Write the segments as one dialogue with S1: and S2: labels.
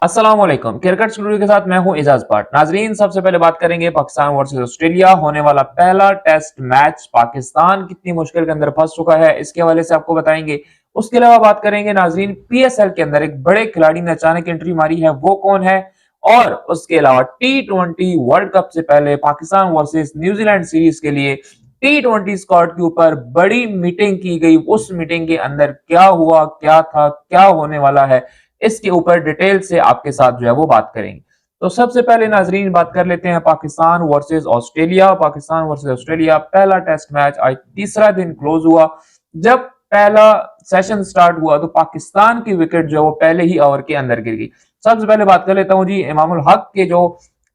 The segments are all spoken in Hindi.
S1: अस्सलाम वालेकुम। क्रिकेट स्टूडियो के साथ मैं हूं एजाज पाट। नाजरीन, सबसे पहले बात करेंगे पाकिस्तान वर्सेस ऑस्ट्रेलिया होने वाला पहला टेस्ट मैच। पाकिस्तान कितनी मुश्किल के अंदर फंस चुका है, इसके हवाले से आपको बताएंगे। उसके अलावा बात करेंगे नाजरीन, पीएसएल के अंदर एक बड़े खिलाड़ी ने अचानक एंट्री मारी है, वो कौन है। और उसके अलावा T20 वर्ल्ड कप से पहले पाकिस्तान वर्सेस न्यूजीलैंड सीरीज के लिए T20 स्क्वाड के ऊपर बड़ी मीटिंग की गई। उस मीटिंग के अंदर क्या हुआ, क्या था, क्या होने वाला है, इसके ऊपर डिटेल से आपके साथ जो है वो बात करेंगे। तो सबसे पहले नाजरीन बात कर लेते हैं Pakistan versus Australia. Pakistan versus Australia पहला टेस्ट मैच आज तीसरा दिन क्लोज हुआ। जब पहला सेशन स्टार्ट हुआ तो पाकिस्तान की विकेट जो है वो पहले ही ओवर के अंदर गिर गई। सबसे पहले बात कर लेता हूं जी, इमामुल हक के जो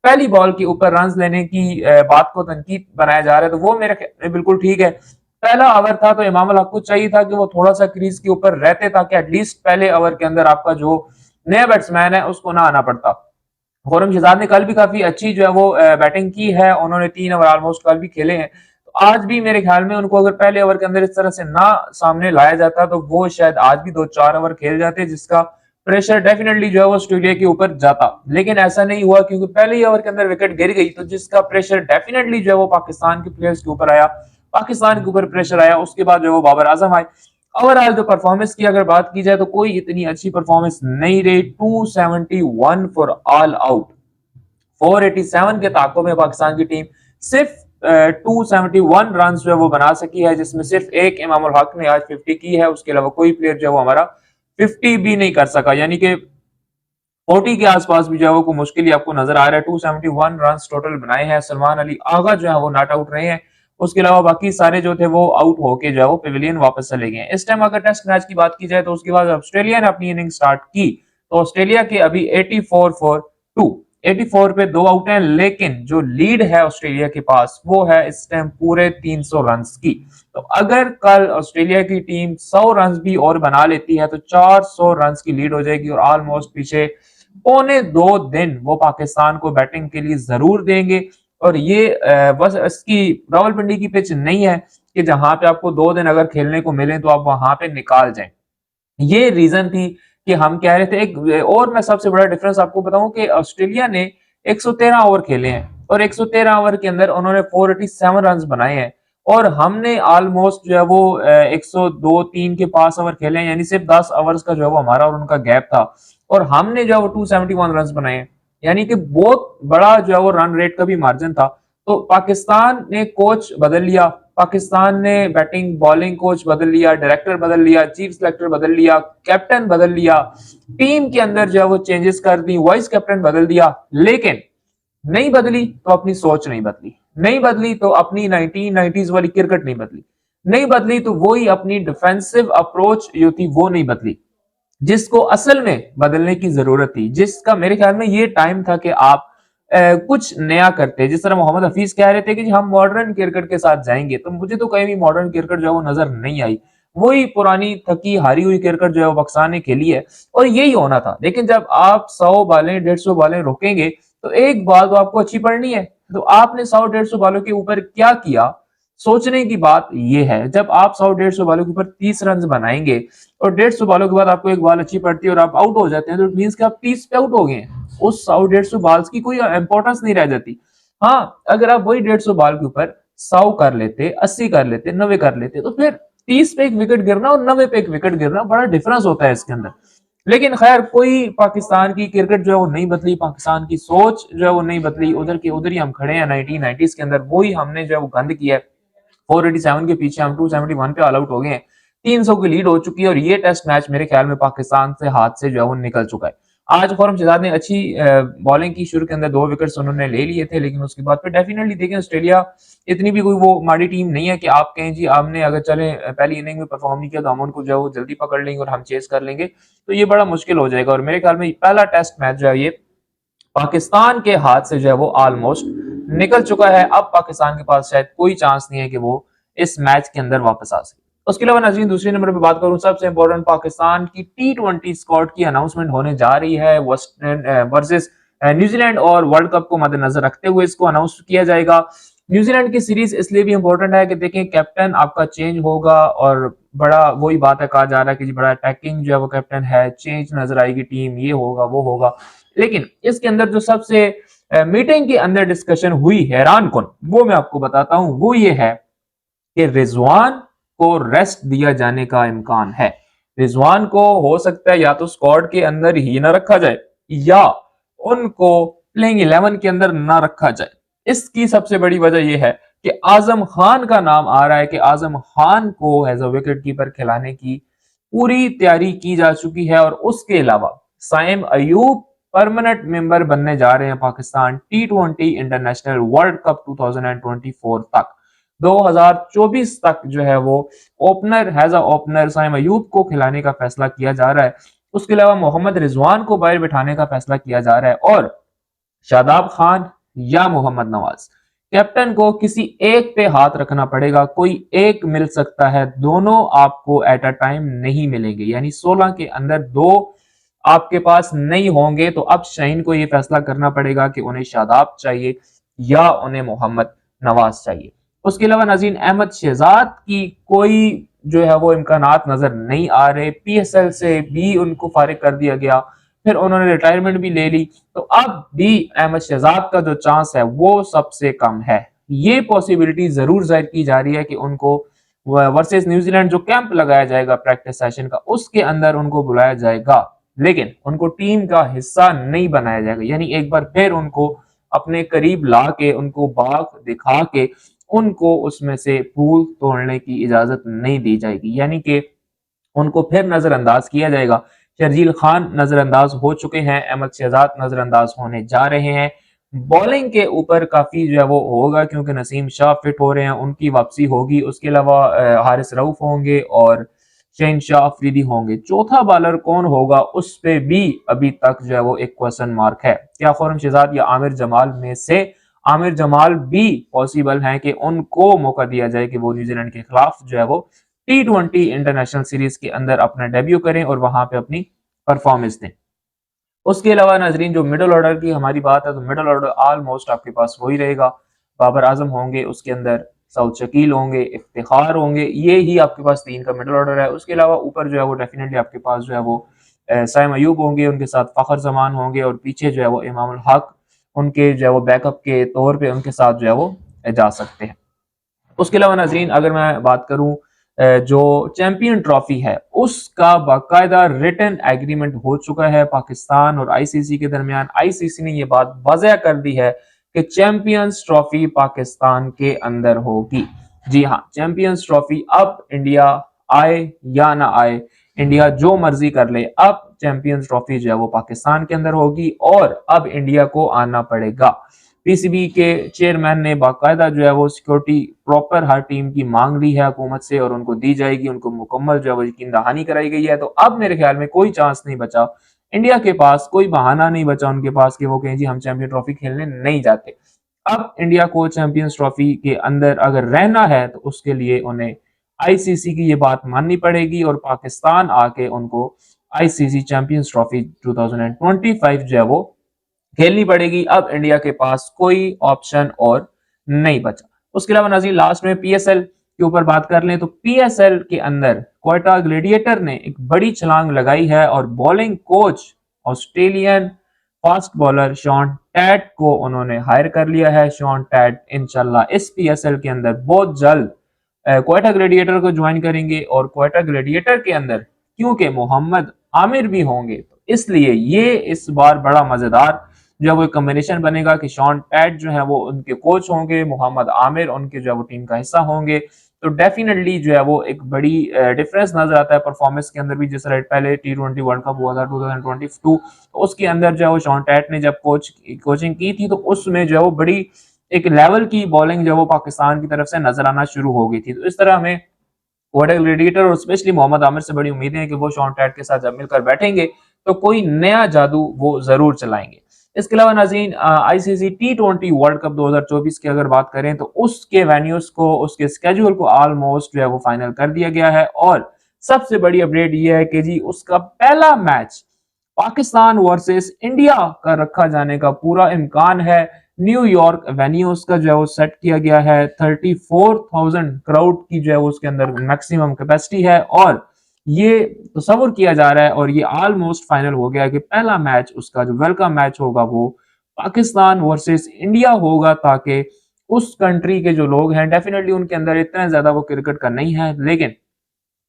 S1: पहली बॉल के ऊपर रन लेने की बात को तनकीद बनाया जा रहा है, तो वो मेरे ख्याल में बिल्कुल ठीक है। पहला ओवर था तो इमामुल हक को चाहिए था कि वो थोड़ा सा क्रीज के ऊपर रहते, ताकि एटलीस्ट पहले ओवर के अंदर आपका जो नया बैट्समैन है उसको ना आना पड़ता। खुरम शहजाद ने कल भी काफी अच्छी जो है वो बैटिंग की है, उन्होंने 3 ओवर ऑलमोस्ट कल भी खेले हैं। तो आज भी मेरे ख्याल में उनको अगर पहले ओवर के अंदर इस तरह से ना सामने लाया जाता तो वो शायद आज भी 2-4 ओवर खेल जाते, जिसका प्रेशर डेफिनेटली जो है वो ऑस्ट्रेलिया के ऊपर जाता। लेकिन ऐसा नहीं हुआ, क्योंकि पहले ही ओवर के अंदर विकेट गिर गई, तो जिसका प्रेशर डेफिनेटली जो है वो पाकिस्तान के प्लेयर्स के ऊपर आया, पाकिस्तान के ऊपर प्रेशर आया। उसके बाद जो वो बाबर आजम आए। ओवरऑल जो परफॉर्मेंस की अगर बात की जाए तो कोई इतनी अच्छी परफॉर्मेंस नहीं रही। 271 फॉर ऑल आउट, 487 के ताकों में पाकिस्तान की टीम सिर्फ 271 रन जो है वो बना सकी है, जिसमें सिर्फ एक इमामुल हक ने आज 50 की है। उसके अलावा कोई प्लेयर जो है वो हमारा 50 भी नहीं कर सका, यानी कि 40 के आसपास भी जो है वो मुश्किल ही आपको नजर आ रहा है। 271 रन टोटल बनाए हैं। सलमान अली आगा जो है वो नॉट आउट रहे हैं। उसके अलावा बाकी सारे जो थे वो आउट होके जो है वो पेविलियन वापस चले गए। इस टाइम अगर टेस्ट मैच की बात की जाए तो उसके बाद ऑस्ट्रेलिया ने अपनी इनिंग स्टार्ट की, तो ऑस्ट्रेलिया के अभी 84 फॉर 2, 84 पे 2 आउट हैं, लेकिन जो लीड है ऑस्ट्रेलिया के पास वो है इस टाइम पूरे 300 रन की। तो अगर कल ऑस्ट्रेलिया की टीम 100 रन भी और बना लेती है तो 400 रन की लीड हो जाएगी, और ऑलमोस्ट पीछे पौने 2 दिन वो पाकिस्तान को बैटिंग के लिए जरूर देंगे। और ये बस इसकी रावलपिंडी की पिच नहीं है कि जहां पे आपको 2 दिन अगर खेलने को मिले तो आप वहां पे निकाल जाएं। ये रीजन थी कि हम कह रहे थे। एक और मैं सबसे बड़ा डिफरेंस आपको बताऊं कि ऑस्ट्रेलिया ने 113 ओवर खेले हैं, और 113 ओवर के अंदर उन्होंने 487 रन बनाए हैं, और हमने ऑलमोस्ट जो है वो 102-3 के पास ओवर खेले हैं, यानी सिर्फ 10 ओवर्स का जो है वो हमारा और उनका गैप था, और हमने जो है वो 271 रन बनाए हैं, यानी कि बहुत बड़ा जो है वो रन रेट का भी मार्जिन था। तो पाकिस्तान ने कोच बदल लिया, पाकिस्तान ने बैटिंग बॉलिंग कोच बदल लिया, डायरेक्टर बदल लिया, चीफ सेलेक्टर बदल लिया, कैप्टन बदल लिया, टीम के अंदर जो है वो चेंजेस कर दी, वाइस कैप्टन बदल दिया, लेकिन नहीं बदली तो अपनी सोच नहीं बदली, नहीं बदली तो अपनी 1990s वाली क्रिकेट नहीं बदली, नहीं बदली तो वही अपनी डिफेंसिव अप्रोच जो थी वो नहीं बदली, जिसको असल में बदलने की जरूरत थी, जिसका मेरे ख्याल में ये टाइम था कि आप कुछ नया करते। जिस तरह मोहम्मद हफीज कह रहे थे कि हम मॉडर्न क्रिकेट के साथ जाएंगे, तो मुझे तो कहीं भी मॉडर्न क्रिकेट जो है वो नजर नहीं आई। वही पुरानी थकी हारी हुई क्रिकेट जो है वो पाकिस्तान ने खेली है, और यही होना था। लेकिन जब आप 100 बालें 150 बालें रोकेंगे तो एक बाल तो आपको अच्छी पड़नी है। तो आपने 100-150 बालों के ऊपर क्या किया, सोचने की बात यह है। जब आप 100-150 बालों के ऊपर 30 रन बनाएंगे और 150 बालों के बाद आपको एक बाल अच्छी पड़ती है और आप आउट हो जाते हैं, तो मींस कि आप 30 पे आउट हो गए हैं। उस 100-150 बाल्स की कोई इंपॉर्टेंस नहीं रह जाती। हाँ, अगर आप वही 150 बाल के ऊपर 100 कर लेते, 80 कर लेते, 90 कर लेते, तो फिर 30 पे एक विकेट गिरना और 90 पे एक विकेट गिरना बड़ा डिफरेंस होता है इसके अंदर। लेकिन खैर, कोई पाकिस्तान की क्रिकेट जो है वो नहीं बदली, पाकिस्तान की सोच जो है वो नहीं बदली। उधर के उधर ही हम खड़े हैं 1990s के अंदर, वही हमने जो है वो गंद किया है। 487 के पीछे हम 271 पे ऑल आउट हो गए हैं, 300 की लीड हो चुकी है, और ये टेस्ट मैच मेरे ख्याल में पाकिस्तान से हाथ से जो है वो निकल चुका है। आज खुरम शहजाद ने अच्छी बॉलिंग की, शुरू के अंदर 2 विकेट्स उन्होंने ले लिए थे, लेकिन उसके बाद फिर डेफिनेटली देखें ऑस्ट्रेलिया इतनी भी कोई वो माड़ी टीम नहीं है कि आप कहें जी आपने अगर चले पहली इनिंग में परफॉर्म नहीं किया तो हम उनको जो है वो जल्दी पकड़ लेंगे और हम चेस कर लेंगे, तो ये बड़ा मुश्किल हो जाएगा। और मेरे ख्याल में पहला टेस्ट मैच जो है ये पाकिस्तान के हाथ से जो है वो ऑलमोस्ट निकल चुका है। अब पाकिस्तान के पास शायद कोई चांस नहीं है कि वो इस मैच के अंदर वापस आ सके। उसके अलावा नाज़रीन, दूसरे नंबर पे बात करूं, सबसे इंपॉर्टेंट पाकिस्तान की T20 स्क्वाड की अनाउंसमेंट होने जा रही है वर्सेस न्यूजीलैंड, और वर्ल्ड कप को मद्देनजर रखते हुए इसको अनाउंस किया जाएगा। न्यूजीलैंड की सीरीज इसलिए भी इंपॉर्टेंट है कि देखें कैप्टन आपका चेंज होगा और बड़ा वही बात है, कहा जा रहा है कि जी बड़ा अटैकिंग जो है वो कैप्टन है, चेंज नजर आएगी टीम, ये होगा वो होगा। लेकिन इसके अंदर जो सबसे मीटिंग के अंदर डिस्कशन हुई हैरान कुन, वो मैं आपको बताता हूं, वो ये है कि रिजवान को रेस्ट दिया जाने का इम्कान है। रिजवान को हो सकता है या तो स्क्वाड के अंदर ही ना रखा जाए या उनको प्लेइंग 11 के अंदर ना रखा जाए। इसकी सबसे बड़ी वजह यह है कि आजम खान का नाम आ रहा है कि आजम खान को एज अ विकेट कीपर खिलाने की पूरी तैयारी की जा चुकी है। और उसके अलावा साइम अयूब परमानेंट मेंबर बनने जा रहे हैं Pakistan T20 international world cup 2024 तक। 2024 तक जो है वो opener has a opener Saim Ayub को खिलाने का फैसला किया जा रहा है। उसके अलावा मोहम्मद रिजवान को बाहर बिठाने का फैसला किया जा रहा है और शादाब खान या मोहम्मद नवाज, कैप्टन को किसी एक पे हाथ रखना पड़ेगा। कोई एक मिल सकता है, दोनों आपको एट अ टाइम नहीं मिलेंगे, यानी 16 के अंदर दो आपके पास नहीं होंगे। तो अब शाहीन को यह फैसला करना पड़ेगा कि उन्हें शादाब चाहिए या उन्हें मोहम्मद नवाज चाहिए। उसके अलावा नजीन अहमद शहजाद की कोई जो है वो इम्कानात नजर नहीं आ रहे, PSL से भी उनको फारिग कर दिया गया, फिर उन्होंने रिटायरमेंट भी ले ली। तो अब भी अहमद शहजाद का जो चांस है वो सबसे कम है। ये पॉसिबिलिटी जरूर जाहिर की जा रही है कि उनको वर्सेस न्यूजीलैंड जो कैंप लगाया जाएगा प्रैक्टिस सेशन का, उसके अंदर उनको बुलाया जाएगा, लेकिन उनको टीम का हिस्सा नहीं बनाया जाएगा। यानी एक बार फिर उनको अपने करीब ला के, उनको बाग दिखा के, उनको उसमें से फूल तोड़ने की इजाजत नहीं दी जाएगी, यानी कि उनको फिर नजरअंदाज किया जाएगा। शर्जील खान नजरअंदाज हो चुके हैं, अहमद शहजाद नजरअंदाज होने जा रहे हैं। बॉलिंग के ऊपर काफी जो है वो होगा क्योंकि नसीम शाह फिट हो रहे हैं, उनकी वापसी होगी। उसके अलावा हारिस रऊफ होंगे और शहनशाह अफरीदी होंगे। चौथा बॉलर कौन होगा उस पे भी अभी तक जो है वो एक क्वेश्चन मार्क है। क्या खुर्रम शहजाद या आमिर जमाल में से आमिर जमाल भी पॉसिबल हैं कि उनको मौका दिया जाए कि वो न्यूजीलैंड के खिलाफ जो है वो T20 इंटरनेशनल सीरीज के अंदर अपना डेब्यू करें और वहां पे अपनी परफॉर्मेंस दें। उसके अलावा नाजरीन जो मिडल ऑर्डर की हमारी बात है, तो मिडल ऑर्डर ऑलमोस्ट आपके पास वही रहेगा। बाबर आजम होंगे, उसके अंदर सऊद शकील होंगे, इफ्तिखार होंगे, ये ही आपके पास तीन का मिडल ऑर्डर है। उसके अलावा ऊपर जो है वो डेफिनेटली आपके पास जो है वो साइम अयूब होंगे, उनके साथ फखर जमान होंगे और पीछे जो है वो इमामुल हक उनके जो है वो बैकअप के तौर पे उनके साथ जो है वो जा सकते हैं। उसके अलावा नाजरीन अगर मैं बात करूं जो चैंपियन ट्रॉफी है उसका बाकायदा रिटन एग्रीमेंट हो चुका है पाकिस्तान और आईसीसी के दरमियान। आईसीसी ने यह बात वाज़ेह कर दी है कि चैंपियंस ट्रॉफी पाकिस्तान के अंदर होगी। जी हाँ, चैंपियंस ट्रॉफी अब इंडिया आए या ना आए, इंडिया जो मर्जी कर ले, अब चैंपियंस ट्रॉफी जो है वो पाकिस्तान के अंदर होगी और अब इंडिया को आना पड़ेगा। पीसीबी के चेयरमैन ने बाकायदा जो है वो सिक्योरिटी प्रॉपर हर टीम की मांग ली है हुकूमत से और उनको दी जाएगी, उनको मुकम्मल जो है वो यकीन दहानी कराई गई है। तो अब मेरे ख्याल में कोई चांस नहीं बचा इंडिया के पास, कोई बहाना नहीं बचा उनके पास कि वो कहें जी हम चैंपियन ट्रॉफी खेलने नहीं जाते। अब इंडिया को चैंपियंस ट्रॉफी के अंदर अगर रहना है तो उसके लिए उन्हें आईसीसी की ये बात माननी पड़ेगी और पाकिस्तान आके उनको आईसीसी चैंपियंस ट्रॉफी 2025 जो है वो खेलनी पड़ेगी। अब इंडिया के पास कोई ऑप्शन और नहीं बचा। उसके अलावा नाज़रीन लास्ट में पीएसएल के ऊपर बात कर लें तो पीएसएल के अंदर क्वेटा ग्लेडिएटर ने एक बड़ी छलांग लगाई है और bowling coach Australian fast bowler Shaun Tait को उन्होंने हायर कर लिया है। शॉन टैट इंशाल्लाह इस पीएसएल के अंदर बहुत जल्द क्वेटा ग्लेडिएटर को ज्वाइन करेंगे और क्वेटा ग्लेडिएटर के अंदर क्योंकि मोहम्मद आमिर भी होंगे तो इसलिए ये इस बार बड़ा मजेदार जो है वो कॉम्बिनेशन बनेगा कि शॉन टैट जो है वो उनके कोच होंगे, मोहम्मद आमिर उनके जो है वो टीम का हिस्सा होंगे। तो डेफिनेटली जो है वो एक बड़ी डिफरेंस नजर आता है परफॉर्मेंस के अंदर भी। जिस तरह पहले T20 वर्ल्ड कप हुआ था 2022, तो उसके अंदर जो है वो शॉन टैट ने जब कोचिंग की थी तो उसमें जो है वो बड़ी एक लेवल की बॉलिंग जो है वो पाकिस्तान की तरफ से नजर आना शुरू हो गई थी। तो इस तरह हमें क्वेटा ग्लेडिएटर और स्पेशली मोहम्मद आमिर से बड़ी उम्मीदें हैं कि वो शॉन टैट के साथ जब मिलकर बैठेंगे तो कोई नया जादू वो जरूर चलाएंगे। इसके अलावा नाज़रीन आईसीसी T20 वर्ल्ड कप 2024 की अगर बात करें तो उसके वेन्यूज को, उसके स्केड्यूल को ऑलमोस्ट जो है वो फाइनल कर दिया गया है और सबसे बड़ी अपडेट ये है कि जी उसका पहला मैच पाकिस्तान वर्सेस इंडिया का रखा जाने का पूरा इम्कान है। न्यूयॉर्क वेन्यू उसका जो है वो सेट किया गया है। 34,000 क्राउड की जो है वो उसके अंदर मैक्सिमम कैपेसिटी है और ये तस्वुर किया जा रहा है और ये ऑलमोस्ट फाइनल हो गया है कि पहला मैच उसका जो वेलकम मैच होगा वो पाकिस्तान वर्सेस इंडिया होगा, ताकि उस कंट्री के जो लोग हैं डेफिनेटली उनके अंदर इतना ज्यादा वो क्रिकेट का नहीं है, लेकिन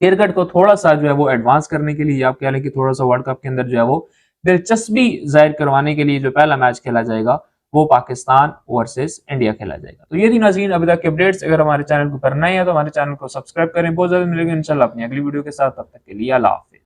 S1: क्रिकेट को थोड़ा सा जो है वो एडवांस करने के लिए, आप कह लें कि थोड़ा सा वर्ल्ड कप के अंदर जो है वो दिलचस्पी जाहिर करवाने के लिए जो पहला मैच खेला जाएगा वो पाकिस्तान वर्सेस इंडिया खेला जाएगा। तो ये थी नाज़रीन अभी तक के अपडेट्स। अगर हमारे चैनल को पर नए हैं तो हमारे चैनल को सब्सक्राइब करें। बहुत ज्यादा मिलेंगे इंशाल्लाह अपनी अगली वीडियो के साथ, तब तक के लिए अल्लाह हाफिज।